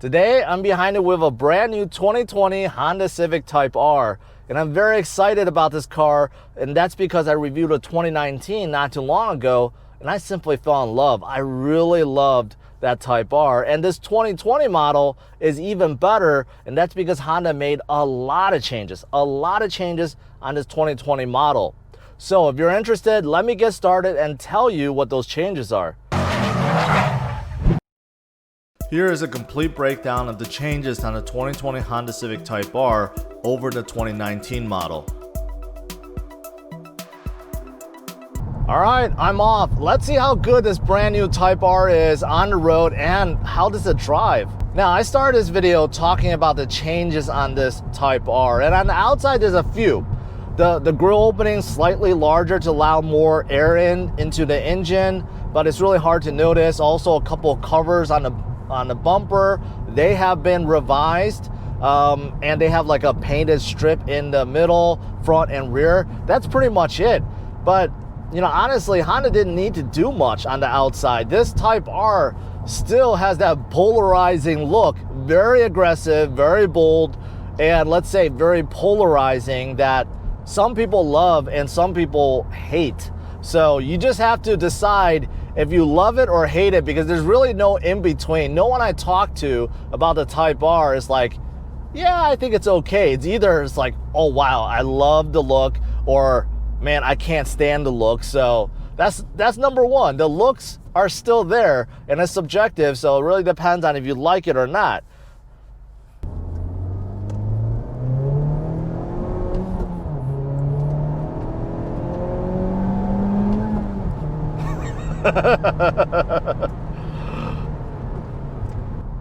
Today, I'm behind it with a brand new 2020 Honda Civic Type R, and I'm very excited about this car, and that's because I reviewed a 2019 not too long ago, and I simply fell in love. I really loved that Type R, and this 2020 model is even better, and that's because Honda made a lot of changes on this 2020 model. So if you're interested, let me get started and tell you what those changes are. Here is a complete breakdown of the changes on the 2020 Honda Civic Type R over the 2019 model. Alright, I'm off. Let's see how good this brand new Type R is on the road and how does it drive. Now, I started this video talking about the changes on this Type R, and on the outside there's a few. The grille opening slightly larger to allow more air into the engine, but it's really hard to notice. Also, a couple of covers on the bumper, they have been revised, and they have like a painted strip in the middle, front and rear. That's pretty much it. But you know, honestly, Honda didn't need to do much on the outside. This Type R still has that polarizing look, very aggressive, very bold, and let's say very polarizing, that some people love and some people hate. So you just have to decide if you love it or hate it, because there's really no in between. No one I talk to about the Type R is like, yeah, I think it's okay. It's either it's like, oh wow, I love the look, or man, I can't stand the look. So that's number one. The looks are still there, and it's subjective, so it really depends on if you like it or not.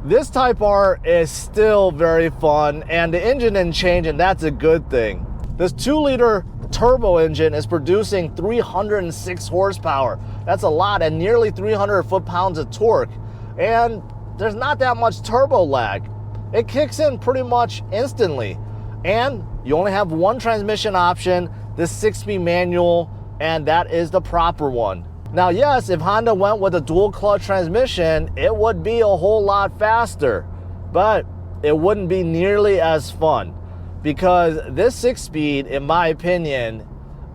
This Type R is still very fun, and the engine didn't change, and that's a good thing. This 2-liter turbo engine is producing 306 horsepower. That's a lot, and nearly 300 foot-pounds of torque. And there's not that much turbo lag. It kicks in pretty much instantly. And you only have one transmission option, this 6-speed manual, and that is the proper one. Now, yes, if Honda went with a dual clutch transmission, it would be a whole lot faster, but it wouldn't be nearly as fun, because this 6-speed, in my opinion,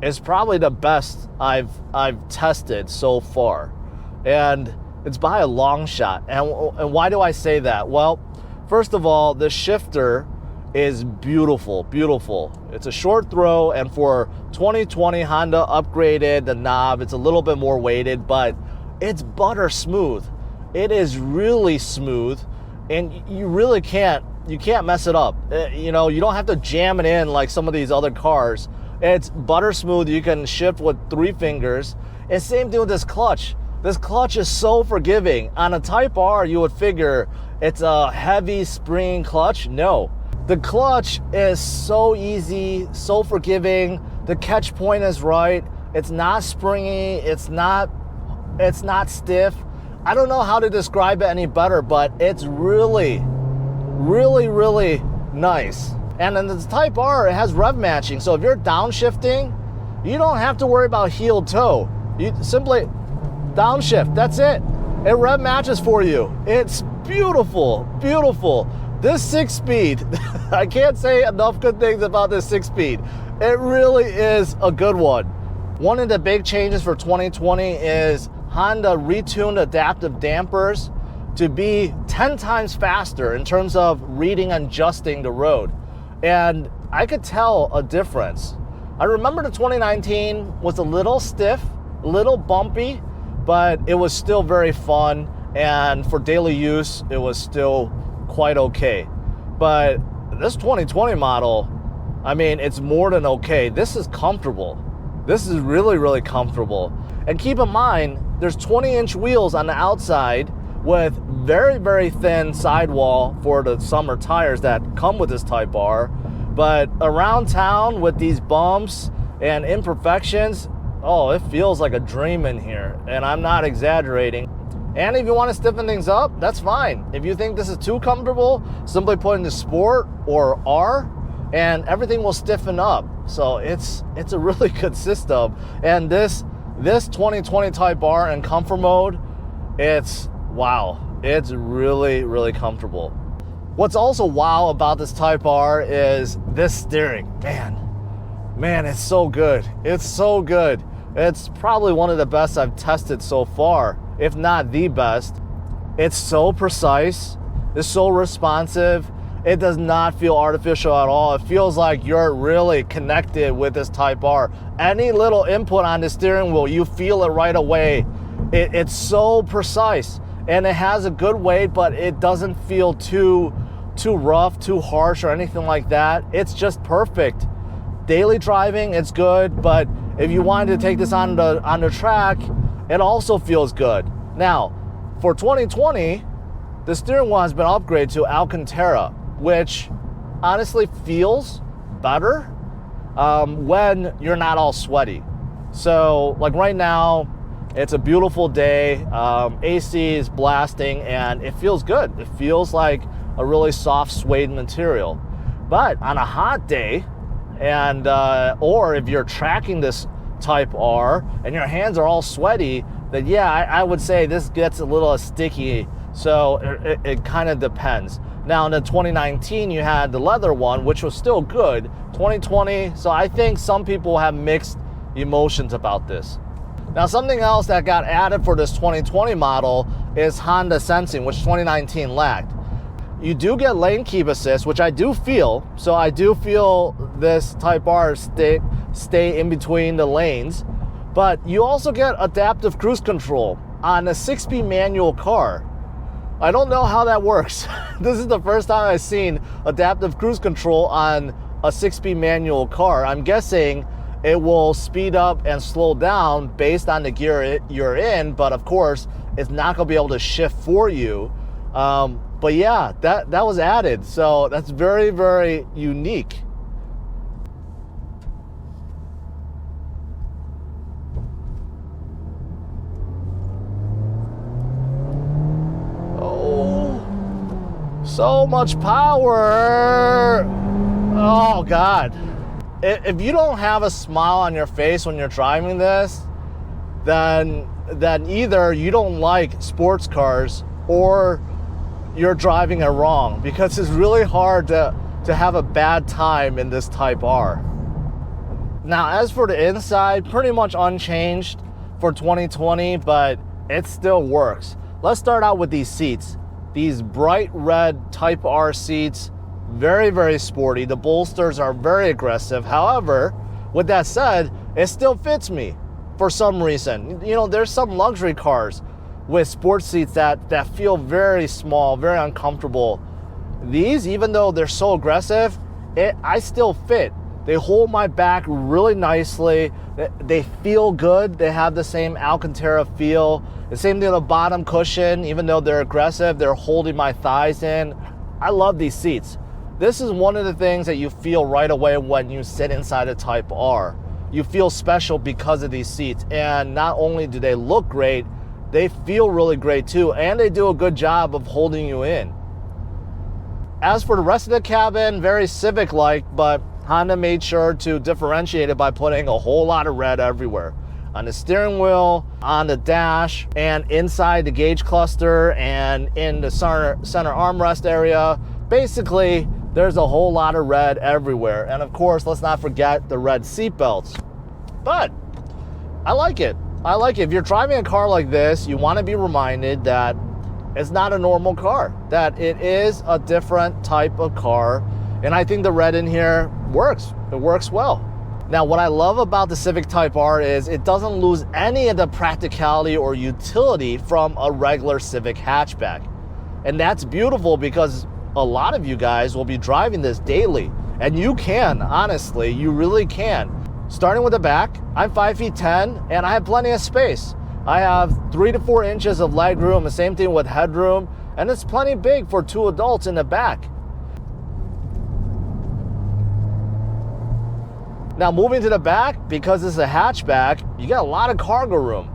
is probably the best I've tested so far, and it's by a long shot. And why do I say that? Well, first of all, the shifter is beautiful. It's a short throw, and for 2020, Honda upgraded the knob. It's a little bit more weighted, but it's butter smooth. It is really smooth, and you really can't mess it up. You know, you don't have to jam it in like some of these other cars. It's butter smooth. You can shift with 3 fingers. And same thing with this clutch. This clutch is so forgiving. On a Type R, you would figure it's a heavy spring clutch. No. The clutch is so easy, so forgiving. The catch point is right. It's not springy. It's not stiff. I don't know how to describe it any better, but it's really nice. And in the Type R, it has rev matching. So if you're downshifting, you don't have to worry about heel toe. You simply downshift. That's it. It rev matches for you. It's beautiful. This 6-speed, I can't say enough good things about this 6-speed. It really is a good one. One of the big changes for 2020 is Honda retuned adaptive dampers to be 10 times faster in terms of reading and adjusting the road. And I could tell a difference. I remember the 2019 was a little stiff, a little bumpy, but it was still very fun. And for daily use, it was still quite okay. But this 2020 model, I mean, it's more than okay. This is comfortable. This is really comfortable. And keep in mind, there's 20-inch wheels on the outside with very thin sidewall for the summer tires that come with this Type R. But around town with these bumps and imperfections, oh, it feels like a dream in here, and I'm not exaggerating. And if you want to stiffen things up, that's fine. If you think this is too comfortable, simply put into Sport or R, and everything will stiffen up. So it's a really good system. And this 2020 Type R in comfort mode, it's wow. It's really comfortable. What's also wow about this Type R is this steering. Man, it's so good. It's so good. It's probably one of the best I've tested so far, if not the best. It's so precise. It's so responsive. It does not feel artificial at all. It feels like you're really connected with this Type R. Any little input on the steering wheel, you feel it right away. It's so precise, and it has a good weight, but it doesn't feel too rough, too harsh, or anything like that. It's just perfect. Daily driving, it's good, but if you wanted to take this on the track, it also feels good. Now, for 2020, the steering wheel has been upgraded to Alcantara, which honestly feels better when you're not all sweaty. So, like right now, it's a beautiful day. AC is blasting, and it feels good. It feels like a really soft suede material. But on a hot day, and or if you're tracking this Type R and your hands are all sweaty, then yeah, I would say this gets a little sticky. So it kind of depends. Now in the 2019, you had the leather one, which was still good. 2020, so I think some people have mixed emotions about this. Now, something else that got added for this 2020 model is Honda Sensing, which 2019 lacked. You do get lane keep assist, which I do feel. So I do feel this Type R stay in between the lanes. But you also get adaptive cruise control on a 6-speed manual car. I don't know how that works. This is the first time I've seen adaptive cruise control on a 6-speed manual car. I'm guessing it will speed up and slow down based on the gear you're in, but of course, it's not gonna be able to shift for you. But yeah, that was added, so that's very, very unique. Oh, so much power. Oh God. If you don't have a smile on your face when you're driving this, then either you don't like sports cars or you're driving it wrong, because it's really hard to have a bad time in this Type R. Now, as for the inside, pretty much unchanged for 2020, but it still works. Let's start out with these seats. These bright red Type R seats, very, very sporty. The bolsters are very aggressive. However, with that said, it still fits me for some reason. You know, there's some luxury cars with sports seats that feel very small, very uncomfortable. These, even though they're so aggressive, I still fit. They hold my back really nicely. They feel good. They have the same Alcantara feel. The same thing with the bottom cushion. Even though they're aggressive, they're holding my thighs in. I love these seats. This is one of the things that you feel right away when you sit inside a Type R. You feel special because of these seats. And not only do they look great, they feel really great too, and they do a good job of holding you in. As for the rest of the cabin, very Civic-like, but Honda made sure to differentiate it by putting a whole lot of red everywhere. On the steering wheel, on the dash, and inside the gauge cluster, and in the center armrest area. Basically, there's a whole lot of red everywhere. And of course, let's not forget the red seat belts. But I like it. If you're driving a car like this, you want to be reminded that it's not a normal car, that it is a different type of car. And I think the red in here works. It works well. Now, what I love about the Civic Type R is it doesn't lose any of the practicality or utility from a regular Civic hatchback. And that's beautiful because a lot of you guys will be driving this daily. And you can, honestly, you really can. Starting with the back, I'm 5'10", and I have plenty of space. I have 3 to 4 inches of leg room, the same thing with headroom, and it's plenty big for 2 adults in the back. Now, moving to the back, because this is a hatchback, you got a lot of cargo room.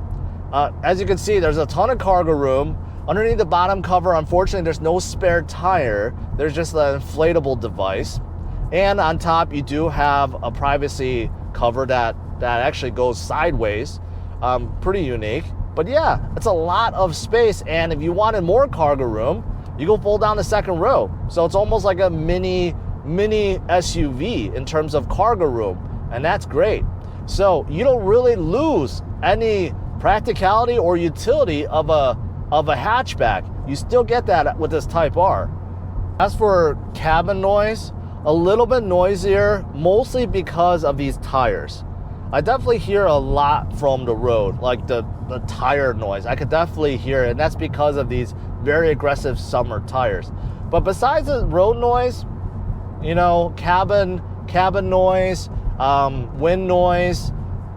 As you can see, there's a ton of cargo room. Underneath the bottom cover, unfortunately, there's no spare tire. There's just an inflatable device. And on top, you do have a privacy cover that actually goes sideways. Pretty unique. But yeah, it's a lot of space. And if you wanted more cargo room, you can fold down the second row. So it's almost like a mini SUV in terms of cargo room, and that's great. So you don't really lose any practicality or utility of a hatchback. You still get that with this Type R. As for cabin noise, a little bit noisier, mostly because of these tires. I definitely hear a lot from the road, like the tire noise. I could definitely hear it, and that's because of these very aggressive summer tires. But besides the road noise, you know, cabin noise, wind noise,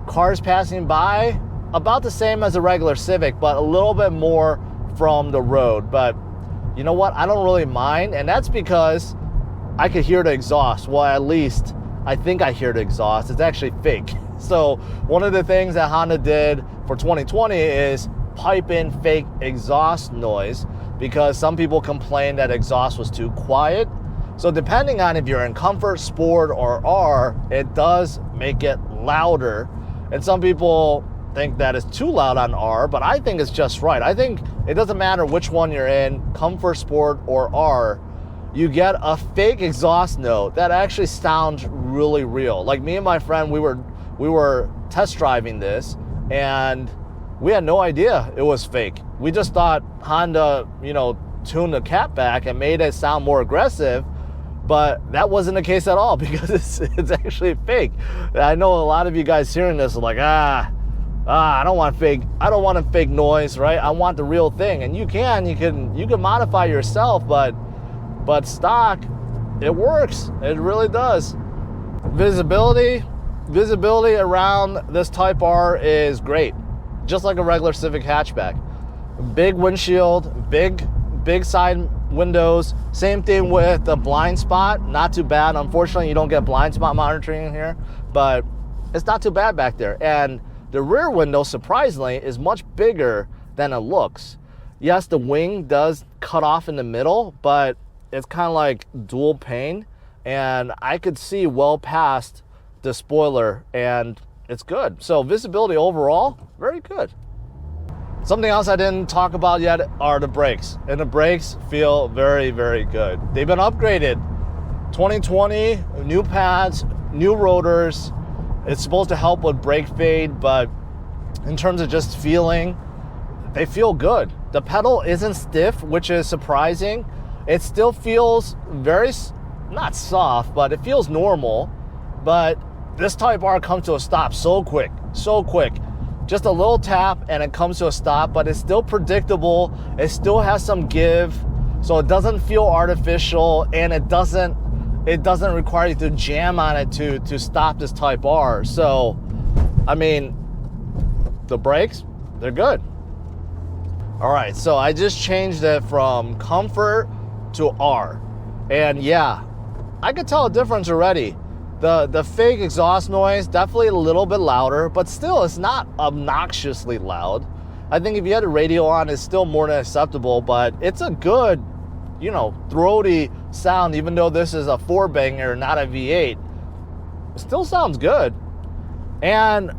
cars passing by, about the same as a regular Civic, but a little bit more from the road. But you know what? I don't really mind, and that's because I could hear the exhaust. Well, at least I think I hear the exhaust. It's actually fake. So one of the things that Honda did for 2020 is pipe in fake exhaust noise, because some people complained that exhaust was too quiet. So depending on if you're in Comfort, Sport, or R, it does make it louder. And some people think that it's too loud on R, but I think it's just right. I think it doesn't matter which one you're in, Comfort, Sport, or R, you get a fake exhaust note that actually sounds really real. Like me and my friend, we were test driving this, and we had no idea it was fake. We just thought Honda, you know, tuned the cap back and made it sound more aggressive, but that wasn't the case at all, because it's actually fake. I know a lot of you guys hearing this are like, I don't want a fake noise, right? I want the real thing. And you can modify yourself, but stock, it works. It really does. Visibility around this Type R is great, just like a regular Civic hatchback. Big windshield, big side windows. Same thing with the blind spot, not too bad. Unfortunately, you don't get blind spot monitoring in here, but it's not too bad back there. And the rear window, surprisingly, is much bigger than it looks. Yes, the wing does cut off in the middle, but it's kind of like dual pane, and I could see well past the spoiler, and it's good. So visibility overall, very good. Something else I didn't talk about yet are the brakes, and the brakes feel very, very good. They've been upgraded. 2020, new pads, new rotors. It's supposed to help with brake fade, but in terms of just feeling, they feel good. The pedal isn't stiff, which is surprising. It still feels very, not soft, but it feels normal. But this Type R comes to a stop so quick. Just a little tap and it comes to a stop, but it's still predictable. It still has some give, so it doesn't feel artificial, and it doesn't require you to jam on it to stop this Type R. So, I mean, the brakes, they're good. All right, so I just changed it from Comfort to R. And yeah, I could tell a difference already. The fake exhaust noise, definitely a little bit louder, but still it's not obnoxiously loud. I think if you had a radio on, it's still more than acceptable, but it's a good, you know, throaty sound, even though this is a 4-banger, not a V8. It still sounds good. And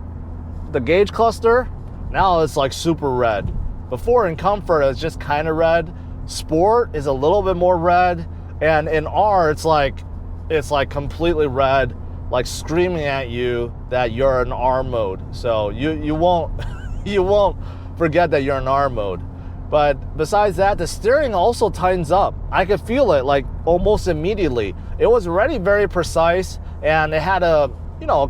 the gauge cluster, now it's like super red. Before in Comfort, it's just kind of red. Sport is a little bit more red, and in R, it's like completely red, like screaming at you that you're in R mode. So you won't forget that you're in R mode. But besides that, the steering also tightens up. I could feel it like almost immediately. It was already very precise, and it had a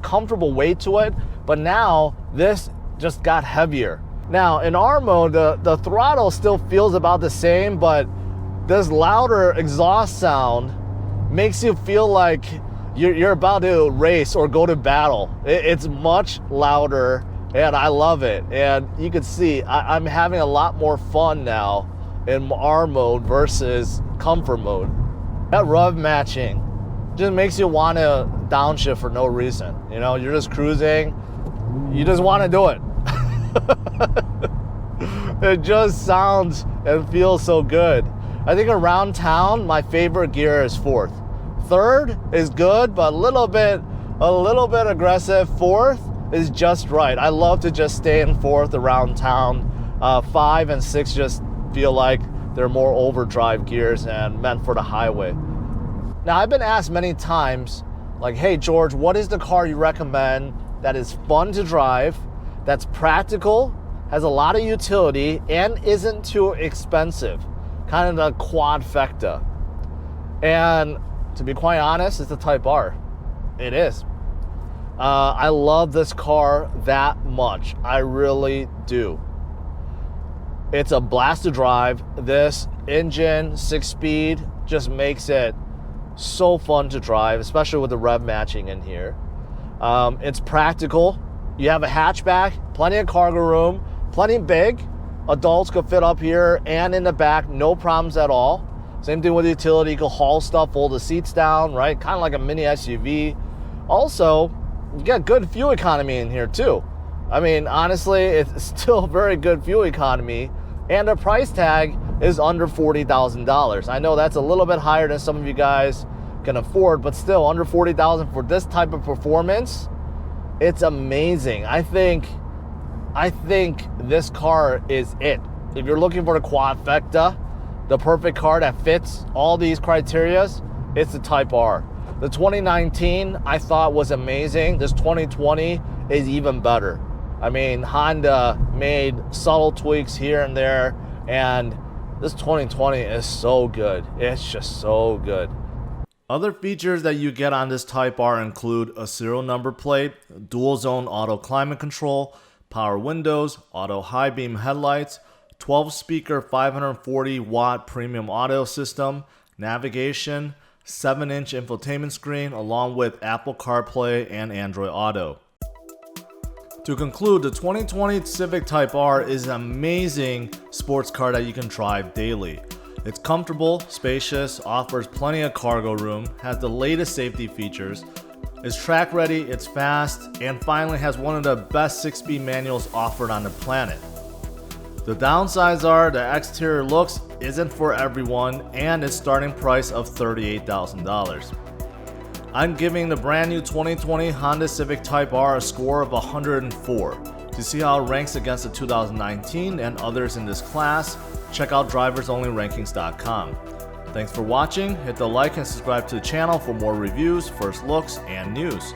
comfortable weight to it. But now this just got heavier. Now in R mode, the throttle still feels about the same, but this louder exhaust sound makes you feel like you're about to race or go to battle. It's much louder, and I love it. And you can see I'm having a lot more fun now in R mode versus Comfort mode. That Rev Matching just makes you want to downshift for no reason. You know, you're just cruising, you just want to do it. It just sounds and feels so good. I think around town, my favorite gear is fourth. Third is good, but a little bit aggressive. Fourth is just right. I love to just stay in fourth around town. 5 and 6 just feel like They're more overdrive gears and meant for the highway. Now, I've been asked many times, like, hey George, what is the car you recommend that is fun to drive, that's practical, has a lot of utility, and isn't too expensive? Kind of the quadfecta. And to be quite honest, it's the Type R. It is. I love this car that much. I really do. It's a blast to drive. This engine, 6-speed, just makes it so fun to drive, especially with the rev matching in here. It's practical. You have a hatchback, plenty of cargo room, plenty big. Adults could fit up here and in the back, no problems at all. Same thing with the utility. You can haul stuff, fold the seats down, right? Kind of like a mini SUV. Also, you got good fuel economy in here too. I mean, honestly, it's still very good fuel economy, and the price tag is under $40,000. I know that's a little bit higher than some of you guys can afford, but still under $40,000 for this type of performance, it's amazing. I think this car is it. If you're looking for the quadfecta, the perfect car that fits all these criterias, it's the Type R. The 2019 I thought was amazing. This 2020 is even better. I mean, Honda made subtle tweaks here and there, and this 2020 is so good. It's just so good. Other features that you get on this Type R include a serial number plate, dual zone auto climate control, power windows, auto high beam headlights, 12 speaker 540 watt premium audio system, navigation, 7-inch infotainment screen, along with Apple CarPlay and Android Auto. To conclude, the 2020 Civic Type R is an amazing sports car that you can drive daily. It's comfortable, spacious, offers plenty of cargo room, has the latest safety features, is track ready, it's fast, and finally has one of the best 6-speed manuals offered on the planet. The downsides are the exterior looks isn't for everyone, and its starting price of $38,000. I'm giving the brand new 2020 Honda Civic Type R a score of 104. To see how it ranks against the 2019 and others in this class, check out driversonlyrankings.com. Thanks for watching, hit the like and subscribe to the channel for more reviews, first looks, and news.